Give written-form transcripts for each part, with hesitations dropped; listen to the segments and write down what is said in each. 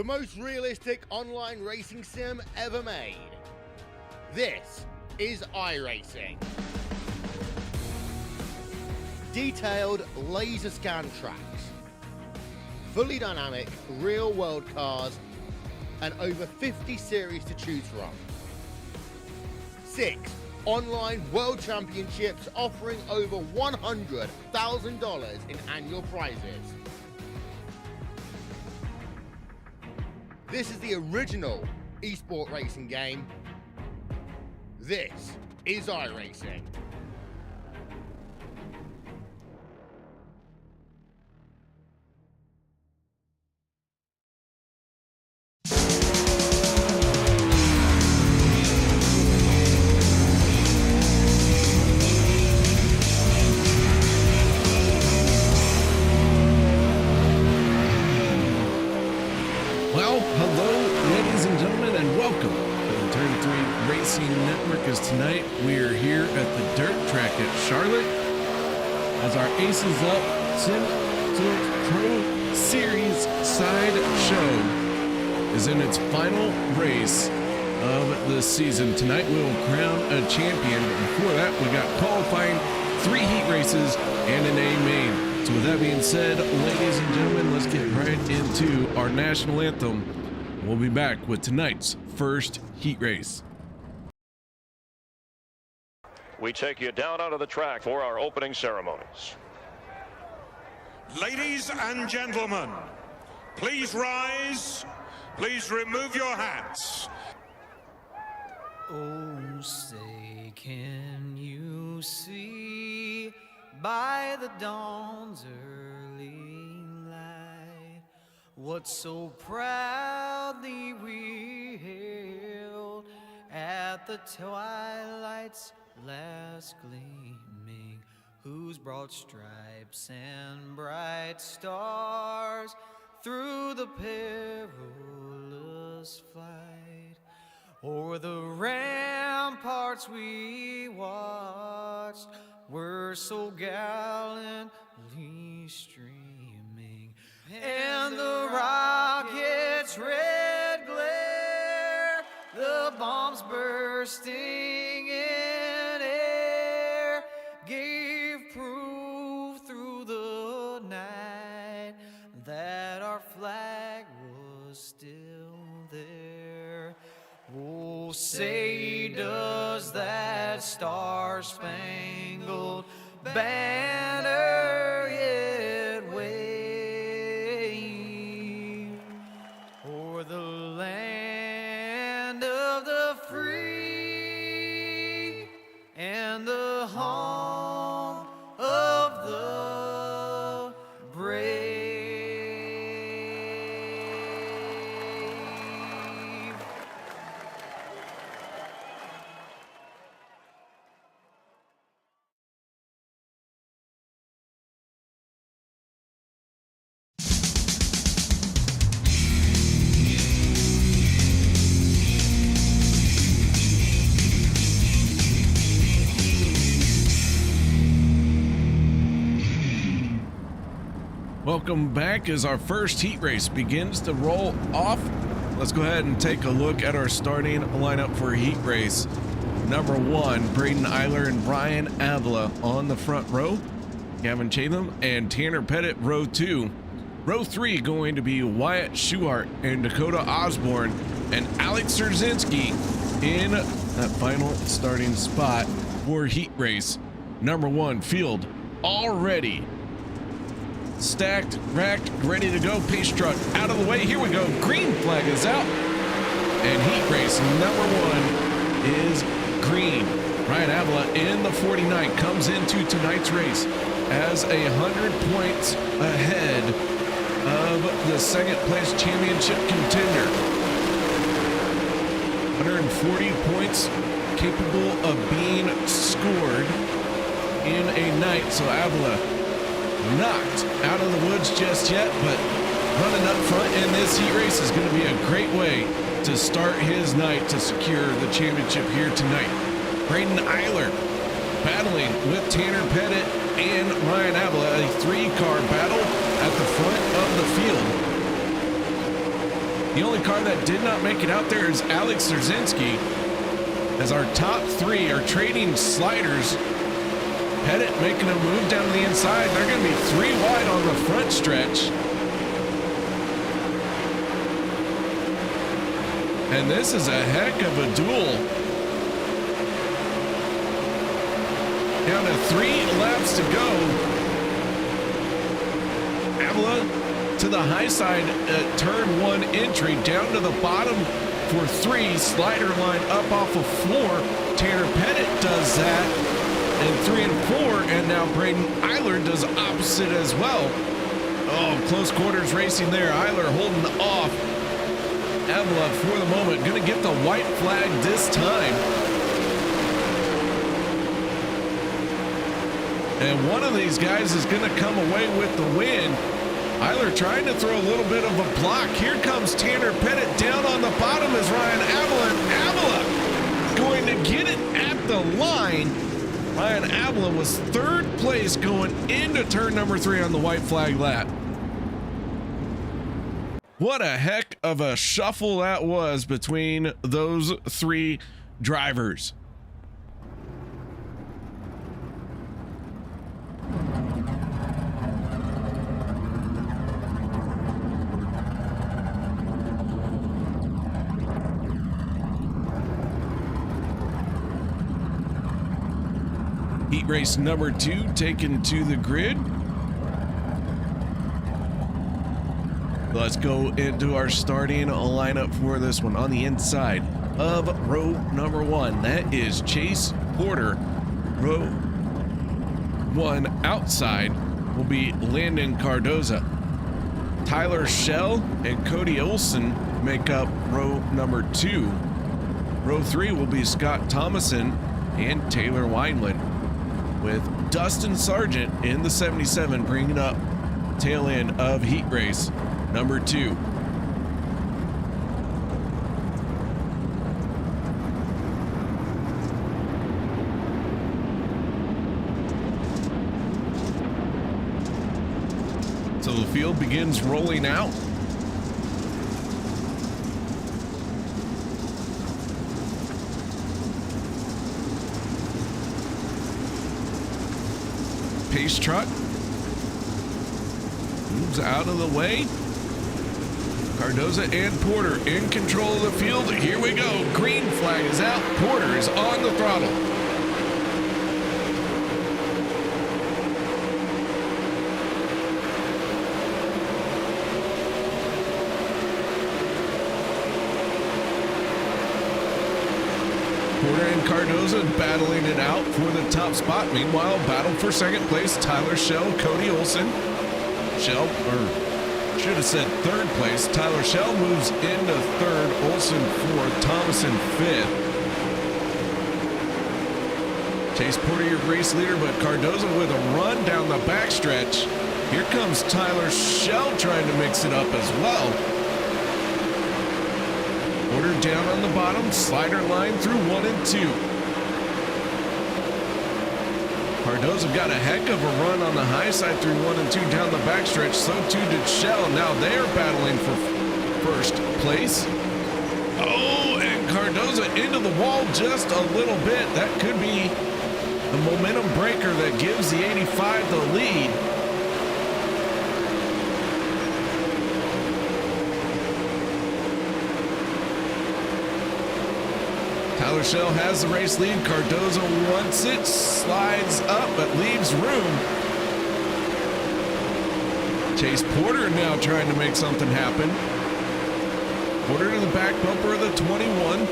the most realistic online racing sim ever made. This is iRacing. Detailed laser scan tracks, fully dynamic real world cars, and over 50 series to choose from. 6 online world championships offering over $100,000 in annual prizes. This is the original esport racing game. This is iRacing. Tonight we are here at the dirt track at Charlotte as our Aces Up Sim Pro Series Sideshow is in its final race of the season. Tonight we will crown a champion, but before that we got qualifying, 3 heat races and an A main. So with that being said, ladies and gentlemen, let's get right into our national anthem. We'll be back with tonight's first heat race. We take you down onto the track for our opening ceremonies. Ladies and gentlemen, please rise. Please remove your hats. Oh, say, can you see by the dawn's early light what so proudly we hailed at the twilight's last gleaming, whose broad stripes and bright stars through the perilous fight o'er the ramparts we watched were so gallantly streaming, and the rockets' red glare, the bombs bursting in air, gave proof through the night that our flag was still there. Oh, say does that star-spangled banner yet wave o'er the land of the free and the home of the brave? Welcome back as our first heat race begins to roll off. Let's go ahead and take a look at our starting lineup for heat race. Number 1, Braden Eiler and Brian Avila on the front row. Gavin Chatham and Tanner Pettit, row 2. Row 3 going to be Wyatt Schuhart and Dakota Osborne and Alex Szerzynski in that final starting spot for heat race. Number 1 field already stacked, racked, ready to go. Pace truck out of the way. Here we go. Green flag is out. And heat race number 1 is green. Ryan Avila in the 49 comes into tonight's race as 100 points ahead of the second place championship contender. 140 points capable of being scored in a night. So Avila knocked out of the woods just yet, but running up front in this heat race is going to be a great way to start his night to secure the championship here tonight. Braden Eiler battling with Tanner Pettit and Ryan Avila, a 3-car battle at the front of the field. The only car that did not make it out there is Alex Szerzynski, as our top three are trading sliders. Pettit making a move down to the inside. They're going to be 3 wide on the front stretch. And this is a heck of a duel. Down to 3 laps to go. Avila to the high side at turn 1 entry, down to the bottom for 3. Slider line up off of 4. Tanner Pettit does that. And 3 and 4, and now Braden Eiler does opposite as well. Oh, close quarters racing there. Eiler holding off Avila for the moment. Going to get the white flag this time. And one of these guys is going to come away with the win. Eiler trying to throw a little bit of a block. Here comes Tanner Pettit. Down on the bottom is Ryan Avila. Avila going to get it at the line. Ryan Avila was 3rd place going into turn number 3 on the white flag lap. What a heck of a shuffle that was between those 3 drivers. Heat race number 2 taken to the grid. Let's go into our starting lineup for this one. On the inside of row number 1, that is Chase Porter. Row 1 outside will be Landon Cardoza. Tyler Schell and Cody Olson make up row number 2. Row 3 will be Scott Thomason and Taylor Wineland, with Dustin Sargent in the 77 bringing up tail end of heat race number 2. So the field begins rolling out. Pace truck moves out of the way. Cardoza and Porter in control of the field. Here we go. Green flag is out. Porter is on the throttle. Porter and Cardoza battling it out for the top spot. Meanwhile, battle for second place, Tyler Schell, Cody Olson. Schell, or should have said 3rd place. Tyler Schell moves into 3rd, Olson 4th, Thomason 5th. Chase Porter, your race leader, but Cardoza with a run down the backstretch. Here comes Tyler Schell trying to mix it up as well. Porter down on the bottom, slider line through 1 and 2. Cardoza got a heck of a run on the high side through 1 and 2 down the backstretch. So too did Schell. Now they're battling for 1st place. Oh, and Cardoza into the wall just a little bit. That could be the momentum breaker that gives the 85 the lead. Tyler Schell has the race lead. Cardoza wants it, slides up, but leaves room. Chase Porter now trying to make something happen. Porter to the back bumper of the 21.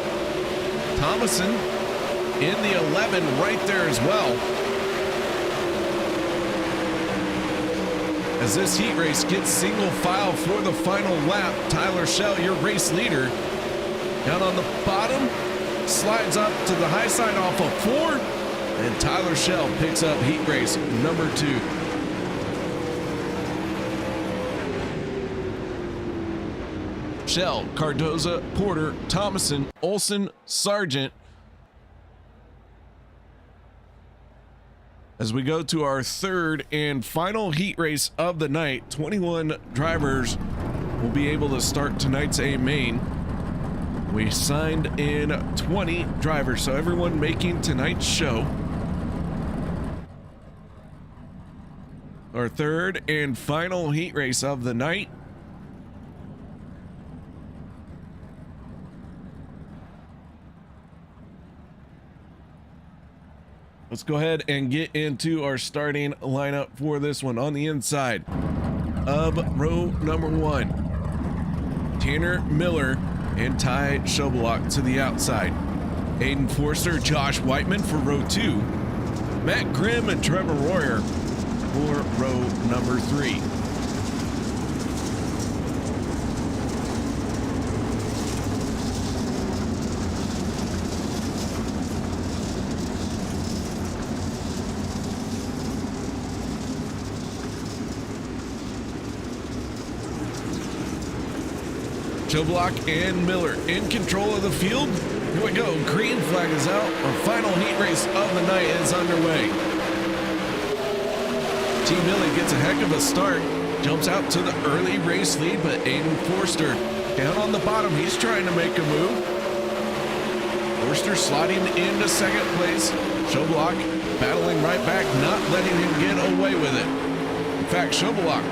Thomason in the 11 right there as well. As this heat race gets single file for the final lap, Tyler Schell, your race leader, down on the bottom, slides up to the high side off of 4, and Tyler Schell picks up heat race number 2. Schell, Cardoza, Porter, Thomason, Olson, Sargent. As we go to our 3rd and final heat race of the night, 21 drivers will be able to start tonight's A main. We signed in 20 drivers, so everyone making tonight's show. Our third and final heat race of the night. Let's go ahead and get into our starting lineup for this one. On the inside of row number 1, Tanner Miller and Ty Schobelach to the outside. Aiden Forster, Josh Whiteman for row 2. Matt Grimm and Trevor Royer for row number 3. Schobelach and Miller in control of the field. Here we go. Green flag is out. Our final heat race of the night is underway. Team Millie gets a heck of a start. Jumps out to the early race lead, but Aiden Forster down on the bottom. He's trying to make a move. Forster sliding into second place. Schobelach battling right back, not letting him get away with it. In fact, Schobelach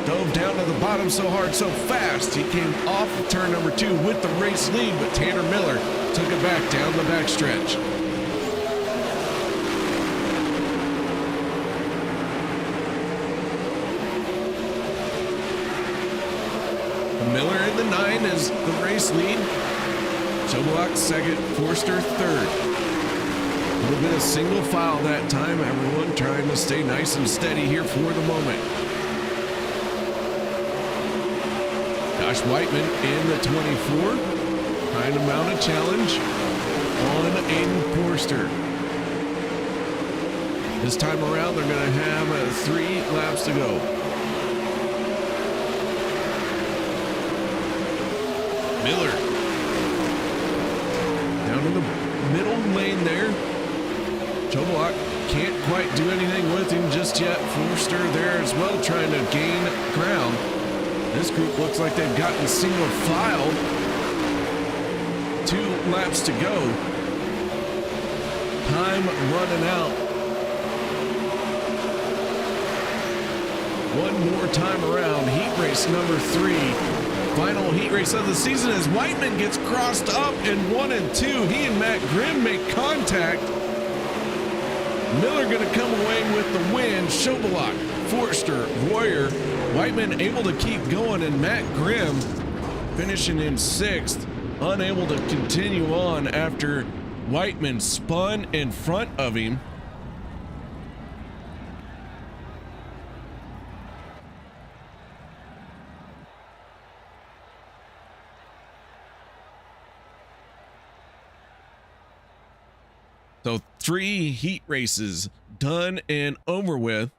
dove down to the bottom so hard, so fast, he came off of turn number 2 with the race lead, but Tanner Miller took it back down the backstretch. Miller in the 9 is the race lead. Schobelach second, Forster third. A little bit of single file that time, everyone trying to stay nice and steady here for the moment. Josh Whiteman in the 24, trying to mount a challenge on Aiden Forster. This time around, they're going to have 3 laps to go. Miller down in the middle lane there. Schobelach can't quite do anything with him just yet. Forster there as well, trying to gain ground. This group looks like they've gotten single file. 2 laps to go. Time running out. One more time around. Heat race number 3. Final heat race of the season as Whiteman gets crossed up in 1 and 2. He and Matt Grimm make contact. Miller going to come away with the win. Schobelach, Forster, Royer, Whiteman able to keep going, and Matt Grimm finishing in 6th, unable to continue on after Whiteman spun in front of him. So 3 heat races done and over with.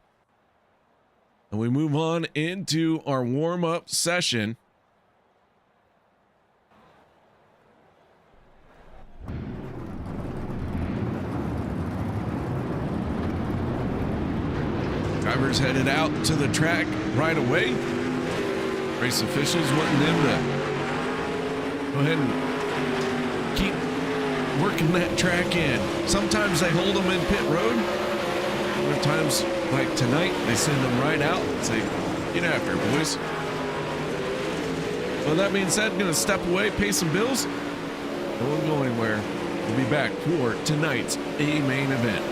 And we move on into our warm-up session. Drivers headed out to the track right away. Race officials wanting them to go ahead and keep working that track in. Sometimes they hold them in pit road. Other times, like tonight, they send them right out and say, get after it, boys. Well, that being said, gonna step away, pay some bills. Don't go anywhere. We'll be back for tonight's A main event.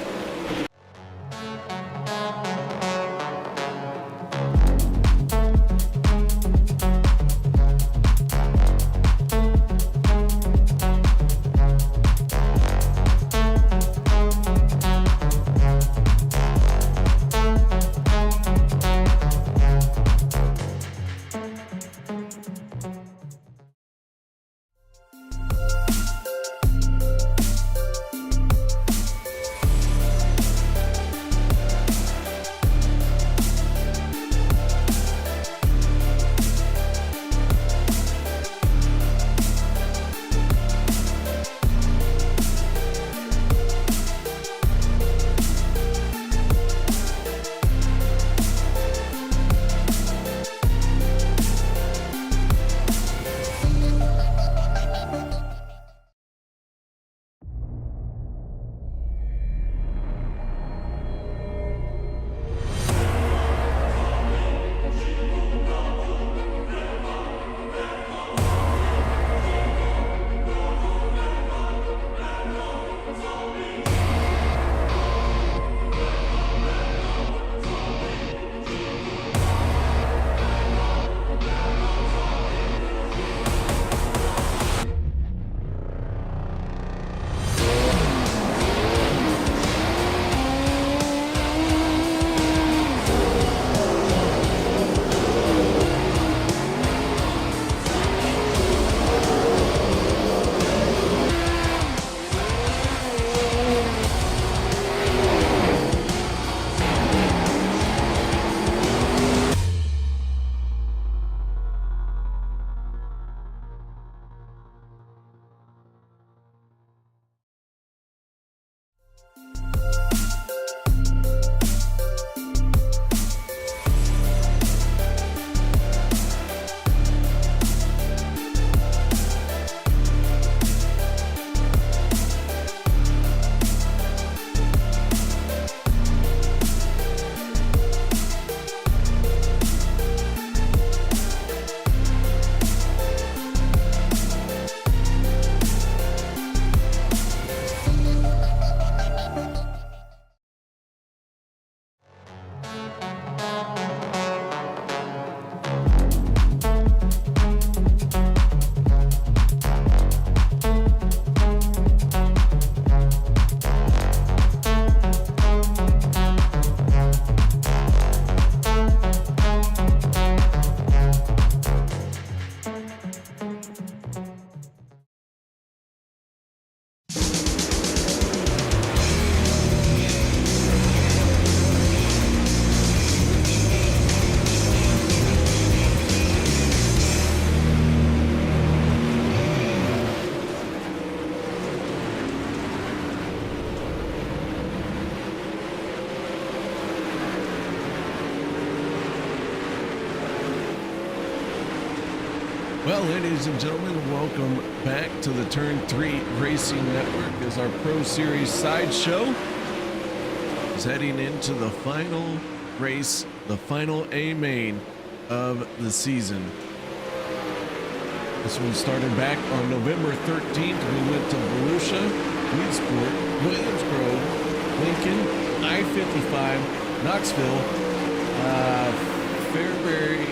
Well, ladies and gentlemen, welcome back to the Turn 3 Racing Network as our Pro Series Sideshow is heading into the final race, the final A main of the season. This one started back on November 13th. We went to Volusia, Weedsport, Williams Grove, Lincoln, I-55, Knoxville, Fairbury.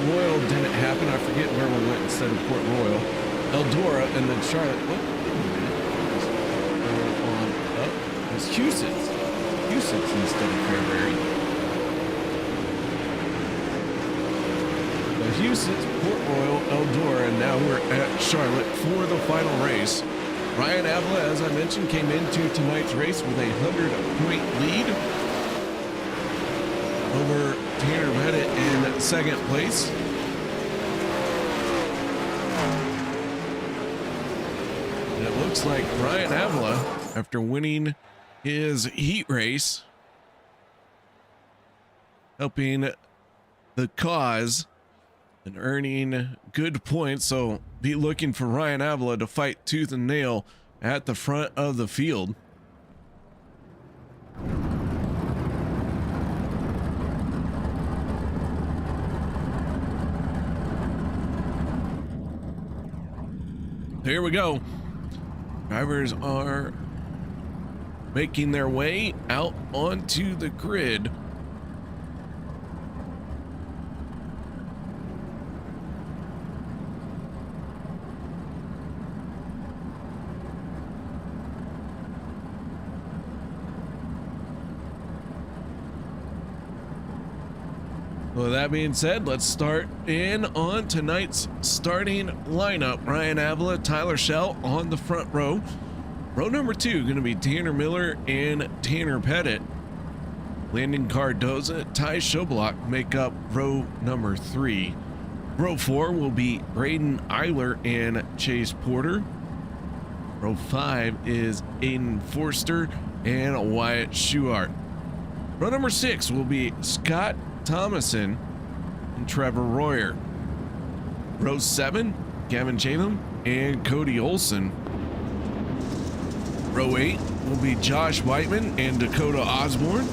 Royal didn't happen. I forget where we went instead of Port Royal. Eldora, and then Charlotte. What? It was Huset's. Huset's instead of Fairbury. So Huset's, Port Royal, Eldora, and now we're at Charlotte for the final race. Ryan Avila, as I mentioned, came into tonight's race with a 100-point lead over Tanner Pettit in second place. And it looks like Ryan Avila, after winning his heat race, helping the cause and earning good points. So be looking for Ryan Avila to fight tooth and nail at the front of the field. Here we go. Drivers are making their way out onto the grid. With that being said, let's start in on tonight's starting lineup. Ryan Avila, Tyler Schell on the front row. Row number 2 going to be Tanner Miller and Tanner Pettit. Landon Cardoza, Ty Schoblock make up row number 3. Row 4 will be Braden Eiler and Chase Porter. Row 5 is Aiden Forster and Wyatt Schuart. Row number 6 will be Scott Thomason and Trevor Royer. Row 7, Gavin Chatham and Cody Olson. Row 8 will be Josh Whiteman and Dakota Osborne.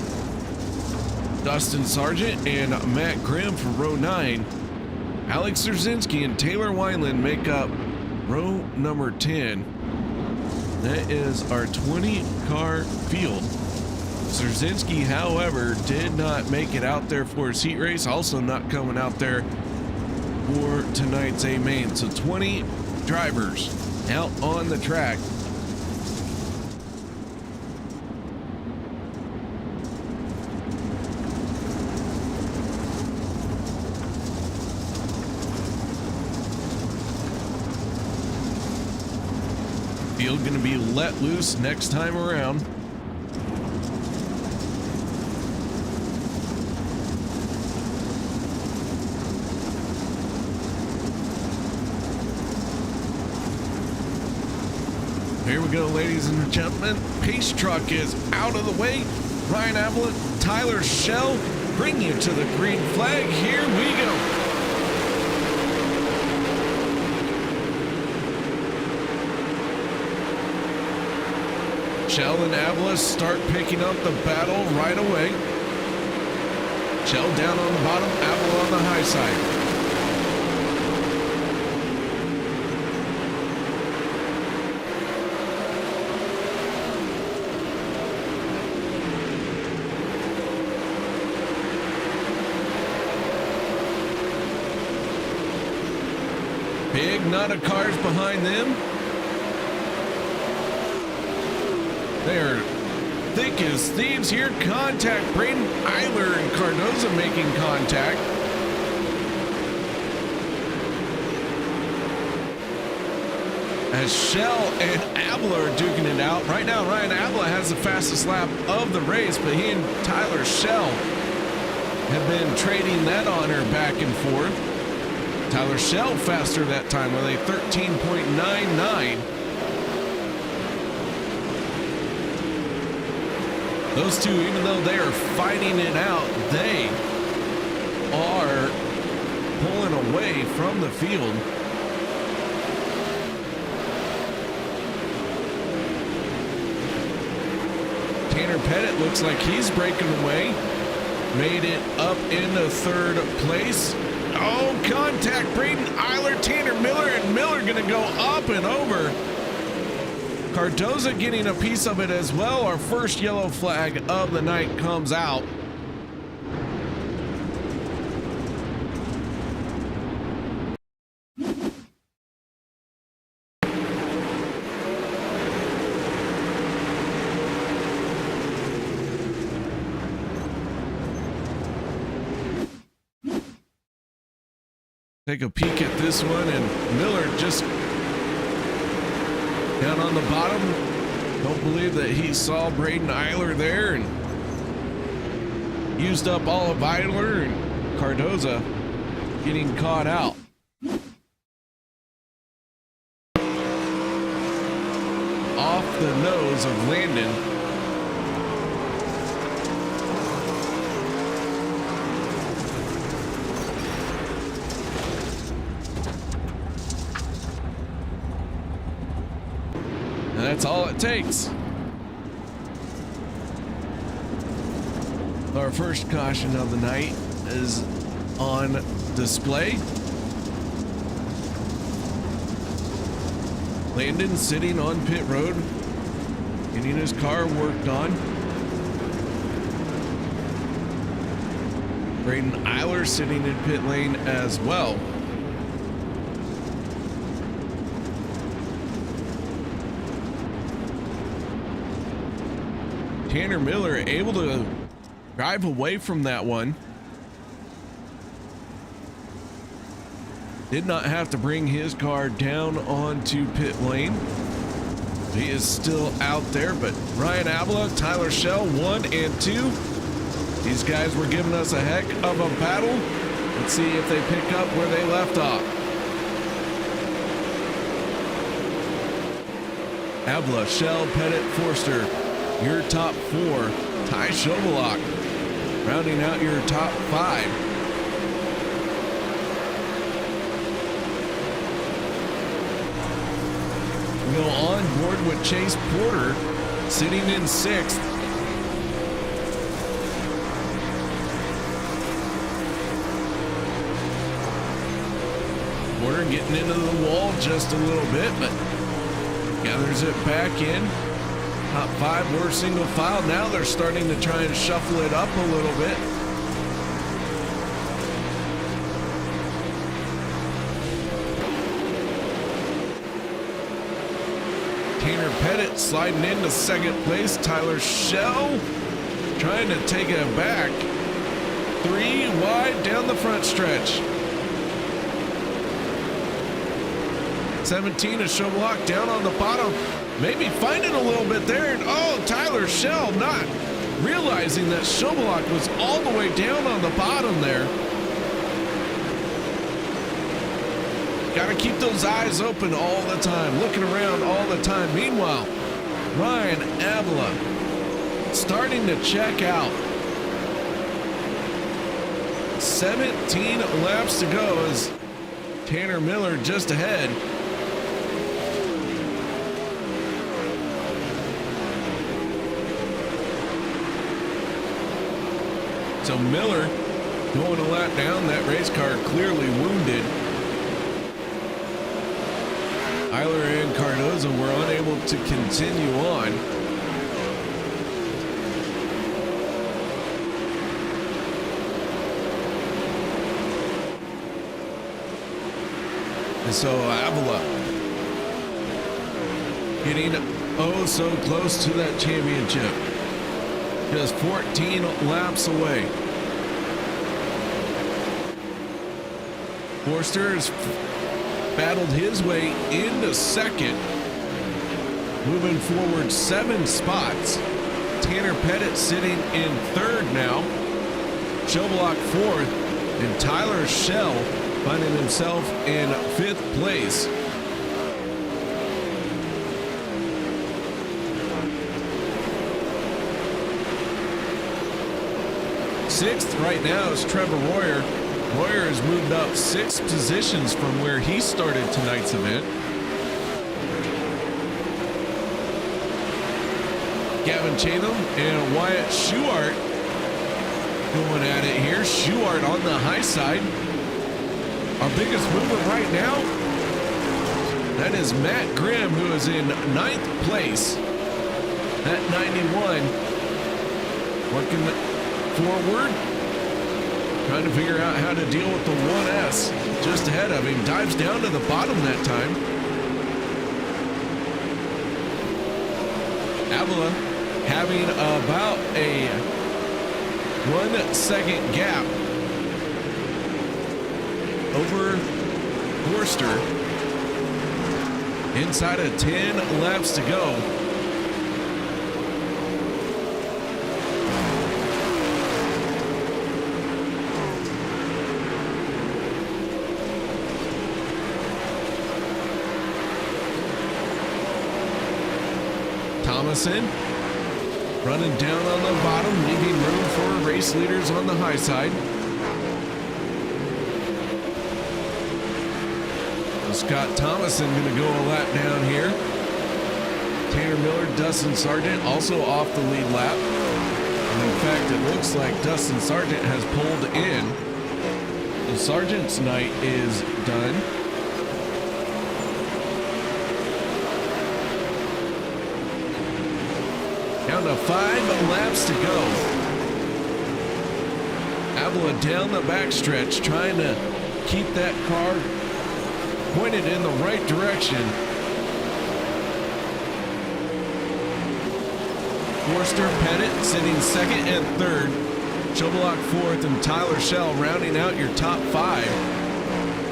Dustin Sargent and Matt Grimm for row 9. Alex Szerzynski and Taylor Wineland make up row number 10. That is our 20-car field. Szerzynski, however, did not make it out there for his heat race, also not coming out there for tonight's A main. So 20 drivers out on the track. Field going to be let loose next time around. Here we go, ladies and gentlemen. Pace truck is out of the way. Ryan Avila, Tyler Schell bring you to the green flag. Here we go. Schell and Avila start picking up the battle right away. Schell down on the bottom, Avila on the high side. Big knot of cars behind them. They are thick as thieves here. Contact. Braden Eiler and Cardoza making contact. As Schell and Avila are duking it out. Right now, Ryan Avila has the fastest lap of the race, but he and Tyler Schell have been trading that honor back and forth. Tyler Schell faster that time with a 13.99. Those two, even though they are fighting it out, they are pulling away from the field. Tanner Pettit looks like he's breaking away. Made it up into third place. Oh, contact. Braden Eiler, Tanner Miller, and Miller going to go up and over. Cardoza getting a piece of it as well. Our first yellow flag of the night comes out. Take a peek at this one, and Miller just down on the bottom. Don't believe that he saw Braden Eiler there and used up all of Eiler, and Cardoza getting caught out. Off the nose of Landon. That's all it takes. Our first caution of the night is on display. Landon sitting on pit road, getting his car worked on. Braden Eiler sitting in pit lane as well. Tanner Miller able to drive away from that one. Did not have to bring his car down onto pit lane. He is still out there, but Ryan Avila, Tyler Schell, 1 and 2. These guys were giving us a heck of a battle. Let's see if they pick up where they left off. Avila, Schell, Pettit, Forster. Your top 4, Ty Schovelak, rounding out your top 5. We go on board with Chase Porter, sitting in 6th. Porter getting into the wall just a little bit, but gathers it back in. Top 5 were single file. Now they're starting to try and shuffle it up a little bit. Tanner Pettit sliding into 2nd place. Tyler Schell trying to take it back. 3 wide down the front stretch. 17 is Schovelak down on the bottom. Maybe finding a little bit there. And oh, Tyler Schell not realizing that Schovelak was all the way down on the bottom there. Got to keep those eyes open all the time, looking around all the time. Meanwhile, Ryan Avila starting to check out. 17 laps to go as Tanner Miller just ahead. So Miller going a lap down. That race car clearly wounded. Eiler and Cardoza were unable to continue on. And so Avila getting oh so close to that championship. Just 14 laps away. Forster has battled his way into 2nd. Moving forward 7 spots. Tanner Pettit sitting in 3rd now. Schovelak 4th. And Tyler Schell finding himself in 5th place. Sixth right now is Trevor Royer. Royer has moved up 6 positions from where he started tonight's event. Gavin Chatham and Wyatt Schuart going at it here. Schuart on the high side. Our biggest mover right now, that is Matt Grimm, who is in 9th place at 91. Working forward, trying to figure out how to deal with the 1S just ahead of him. Dives down to the bottom that time. Avila having about a 1 second gap over Forster. Inside of 10 laps to go. Thomason running down on the bottom, leaving room for race leaders on the high side. Scott Thomason going to go a lap down here. Tanner Miller, Dustin Sargent also off the lead lap. And in fact, it looks like Dustin Sargent has pulled in. The Sargent's night is done. Down to 5 laps to go. Avila down the backstretch, trying to keep that car pointed in the right direction. Forster, Pettit sitting 2nd and 3rd. Chobelak 4th, and Tyler Schell rounding out your top 5.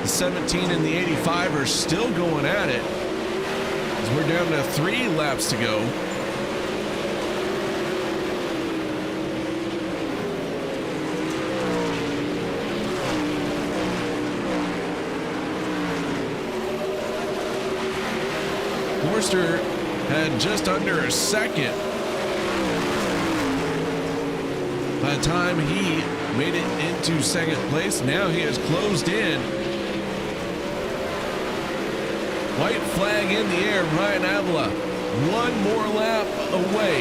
The 17 and the 85 are still going at it, as we're down to 3 laps to go. Forster had just under a second by the time he made it into 2nd place. Now he has closed in. White flag in the air. Ryan Avila 1 more lap away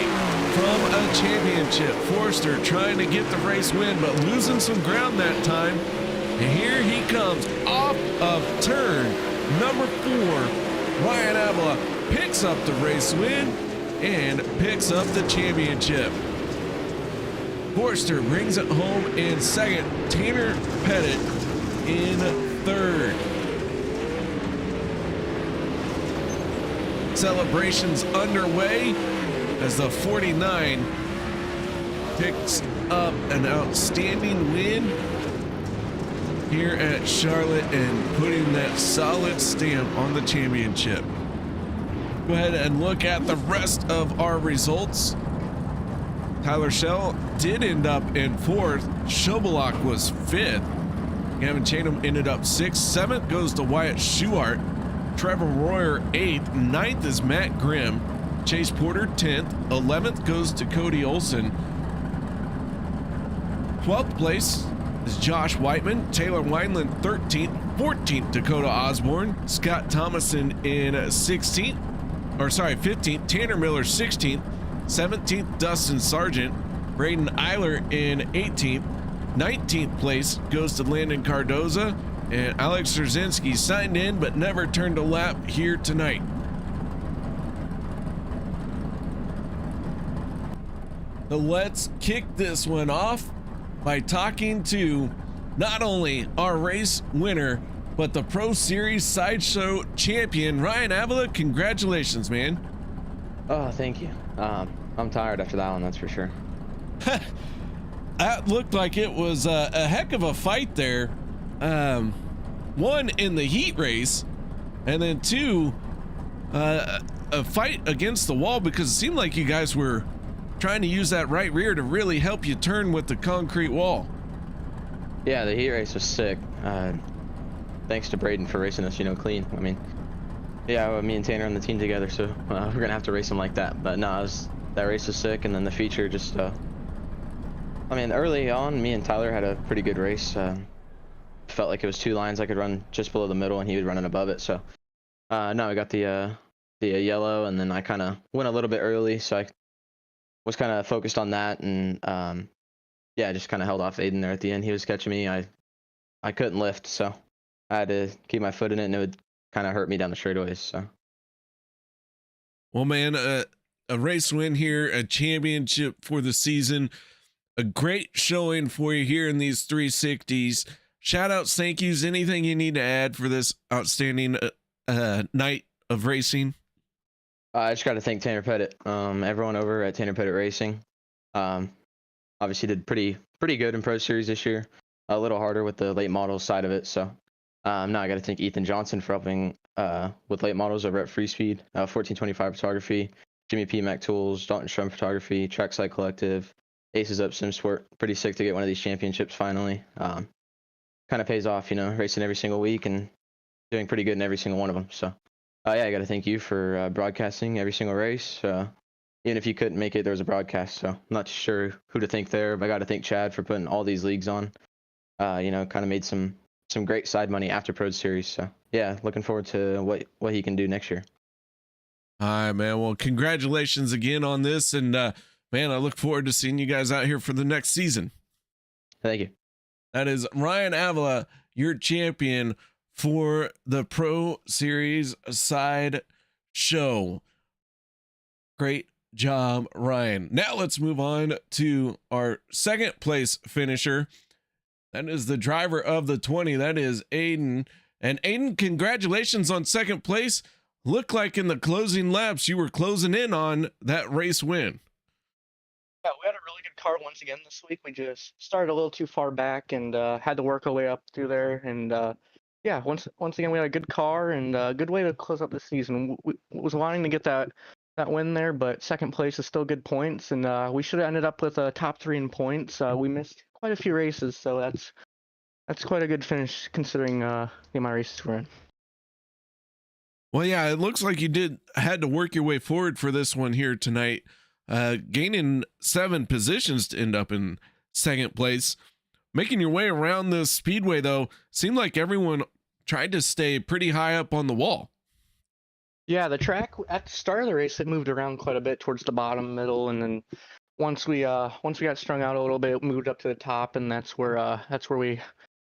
from a championship. Forster trying to get the race win, but losing some ground that time. And here he comes off of turn number 4. Ryan Avila picks up the race win and picks up the championship. Forster brings it home in 2nd. Tanner Pettit in 3rd. Celebrations underway as the 49 picks up an outstanding win here at Charlotte and putting that solid stamp on the championship. Go ahead and look at the rest of our results. Tyler Schell did end up in 4th. Chobelak was 5th. Gavin Chatham ended up 6th. 7th goes to Wyatt Schuart. Trevor Royer 8th. 9th is Matt Grimm. Chase Porter 10th. 11th goes to Cody Olson. 12th place is Josh Whiteman. Taylor Wineland 13th. 14th Dakota Osborne. Scott Thomason in 15th. Tanner Miller 16th. 17th Dustin Sargent. Braden Eiler in 18th. 19th place goes to Landon Cardoza, and Alex Szerzynski signed in but never turned a lap here tonight. So let's kick this one off by talking to not only our race winner, but the Pro Series Sideshow champion, Ryan Avila. Congratulations, man. Oh, thank you. I'm tired after that one, that's for sure. That looked like it was a heck of a fight there. 1 in the heat race, and then 2 a fight against the wall, because it seemed like you guys were trying to use that right rear to really help you turn with the concrete wall. Yeah, the heat race was sick. Thanks to Braden for racing us, clean. I mean, yeah, me and Tanner on the team together, so we're gonna have to race him like that. But no, that race was sick, and then the feature just, I mean, early on, me and Tyler had a pretty good race. felt like it was 2 lines I could run just below the middle, and he was running above it. So no, I got the yellow, and then I kind of went a little bit early, so I was kind of focused on that, and yeah, just kind of held off Aiden there at the end. He was catching me. I couldn't lift, so I had to keep my foot in it, and it would kind of hurt me down the straightaways. So. Well, man, a race win here, a championship for the season, a great showing for you here in these 360s. Shout outs, thank yous, anything you need to add for this outstanding night of racing? I just got to thank Tanner Pettit. Everyone over at Tanner Pettit Racing obviously did pretty good in Pro Series this year. A little harder with the late models side of it. So now I got to thank Ethan Johnson for helping with late models over at Free Speed, 1425 Photography, Jimmy P. Mac Tools, Dalton Strum Photography, Trackside Collective, Aces Up Sim Sport. Pretty sick to get one of these championships finally. Kind of pays off, racing every single week and doing pretty good in every single one of them. So yeah, I got to thank you for broadcasting every single race. Even if you couldn't make it, there was a broadcast. So I'm not sure who to thank there, but I got to thank Chad for putting all these leagues on. Kind of made some great side money after Pro Series. So yeah, looking forward to what he can do next year. All right, man. Well, congratulations again on this. And man, I look forward to seeing you guys out here for the next season. Thank you. That is Ryan Avila, your champion for the Pro Series Side Show. Great job, Ryan. Now let's move on to our second place finisher. That is the driver of the 20. That is Aiden. And Aiden, congratulations on second place. Looked like in the closing laps, you were closing in on that race win. Yeah, we had a really good car once again this week. We just started a little too far back and had to work our way up through there. And yeah, once again, we had a good car and a good way to close up the season. We was wanting to get that win there, but second place is still good points. And we should have ended up with a top 3 in points. We missed quite a few races, so that's quite a good finish considering the amount of races we're in. Well, yeah, it looks like you had to work your way forward for this one here tonight, gaining 7 positions to end up in second place. Making your way around the speedway, though, seemed like everyone tried to stay pretty high up on the wall. Yeah, the track at the start of the race, it moved around quite a bit towards the bottom, middle, and then once we got strung out a little bit, it moved up to the top, and that's where we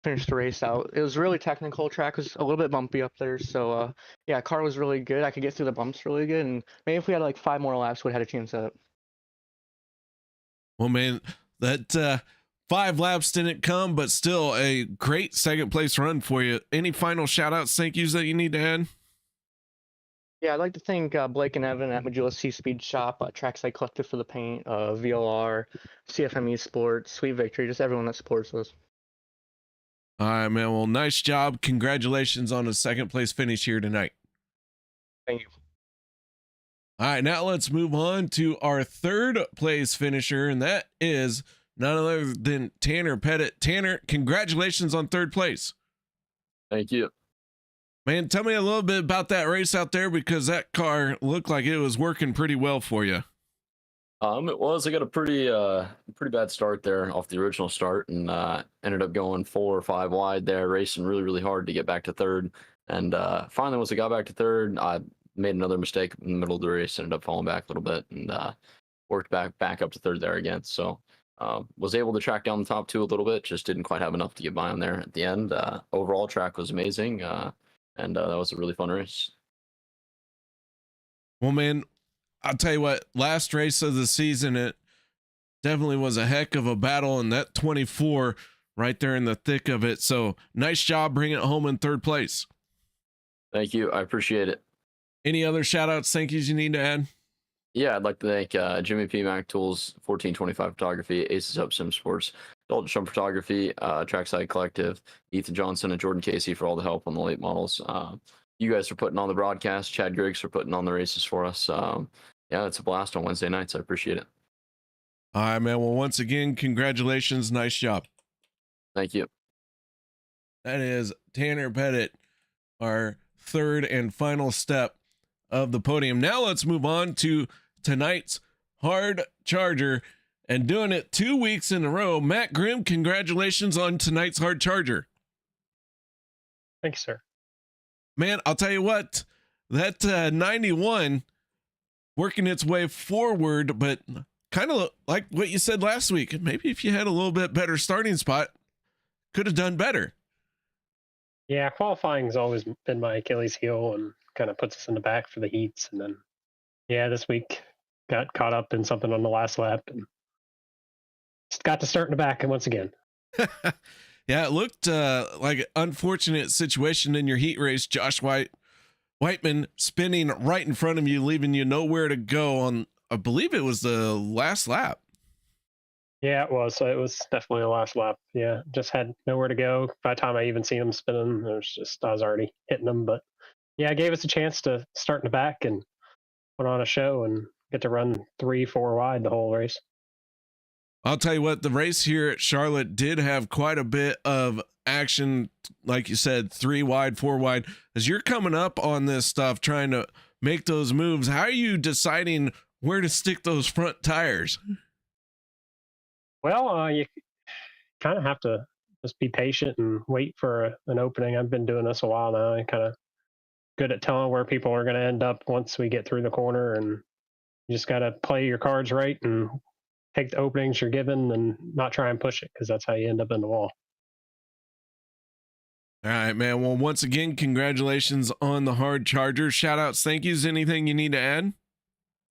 finished the race out. It was really technical. Track was a little bit bumpy up there, so yeah, car was really good. I could get through the bumps really good, and maybe if we had like 5 more laps, we'd had a chance at it. Well, man, that 5 laps didn't come, but still a great second place run for you. Any final shout outs, thank yous that you need to add? Yeah, I'd like to thank Blake and Evan at Majula C-Speed Shop, Trackside Collective for the paint, VLR, CFME Sports, Sweet Victory, just everyone that supports us. All right, man. Well, nice job. Congratulations on a second place finish here tonight. Thank you. All right, now let's move on to our third place finisher, and that is none other than Tanner Pettit. Tanner, congratulations on third place. Thank you. Man, tell me a little bit about that race out there, because that car looked like it was working pretty well for you. It was. I got a pretty bad start there off the original start, and ended up going 4 or 5 wide there, racing really, really hard to get back to third. And finally, once I got back to third, I made another mistake in the middle of the race, ended up falling back a little bit, and worked back up to third there again. So was able to track down the top 2 a little bit, just didn't quite have enough to get by on there at the end. Overall, track was amazing, and that was a really fun race. Well, man, I'll tell you what, last race of the season, it definitely was a heck of a battle, and that 24 right there in the thick of it. So nice job bringing it home in third place. Thank you. I appreciate it. Any other shout outs, thank yous you need to add? Yeah, I'd like to thank Jimmy P. Mac Tools, 1425 Photography, Aces Up Sim Sports, Dalton Strum Photography, Trackside Collective, Ethan Johnson, and Jordan Casey for all the help on the late models. You guys for putting on the broadcast, Chad Griggs for putting on the races for us. Yeah, it's a blast on Wednesday nights. I appreciate it. All right, man. Well, once again, congratulations. Nice job. Thank you. That is Tanner Pettit, our third and final step of the podium. Now let's move on to tonight's hard charger, and doing it 2 weeks in a row. Matt Grimm, congratulations on tonight's hard charger. Thank you, sir. Man, I'll tell you what, that 91 working its way forward, but kind of like what you said last week. Maybe if you had a little bit better starting spot, could have done better. Yeah, qualifying's always been my Achilles heel and kind of puts us in the back for the heats. And then, yeah, this week got caught up in something on the last lap and just got to start in the back and once again. Yeah, it looked like an unfortunate situation in your heat race. Josh Whiteman spinning right in front of you, leaving you nowhere to go on, I believe it was the last lap. Yeah, it was. It was definitely the last lap. Yeah, just had nowhere to go. By the time I even seen him spinning, I was already hitting them. But yeah, it gave us a chance to start in the back and put on a show and get to run 3-4 wide the whole race. I'll tell you what, the race here at Charlotte did have quite a bit of action. Like you said, 3 wide, 4 wide. As you're coming up on this stuff, trying to make those moves, how are you deciding where to stick those front tires? Well, you kind of have to just be patient and wait for an opening. I've been doing this a while now. I'm kind of good at telling where people are going to end up once we get through the corner, and you just got to play your cards right and take the openings you're given and not try and push it, because that's how you end up in the wall. All right, man. Well, once again, congratulations on the hard charger. Shout outs, thank yous. Anything you need to add?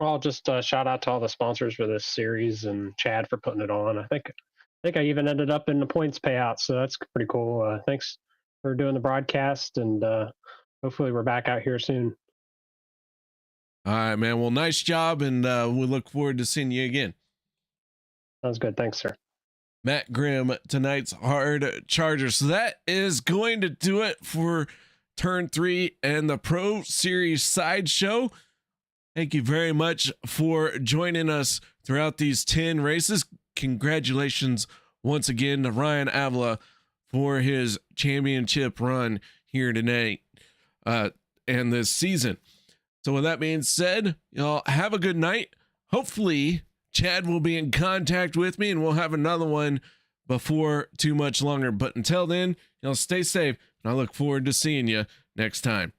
Well, just shout out to all the sponsors for this series and Chad for putting it on. I think I even ended up in the points payout, so that's pretty cool. Thanks for doing the broadcast, and hopefully we're back out here soon. All right, man. Well, nice job, and we look forward to seeing you again. Sounds good. Thanks, sir. Matt Grimm, tonight's hard charger. So that is going to do it for turn 3 and the Pro Series Sideshow. Thank you very much for joining us throughout these 10 races. Congratulations once again to Ryan Avila for his championship run here tonight and this season. So with that being said, y'all have a good night. Hopefully Chad will be in contact with me and we'll have another one before too much longer. But until then, y'all stay safe and I look forward to seeing you next time.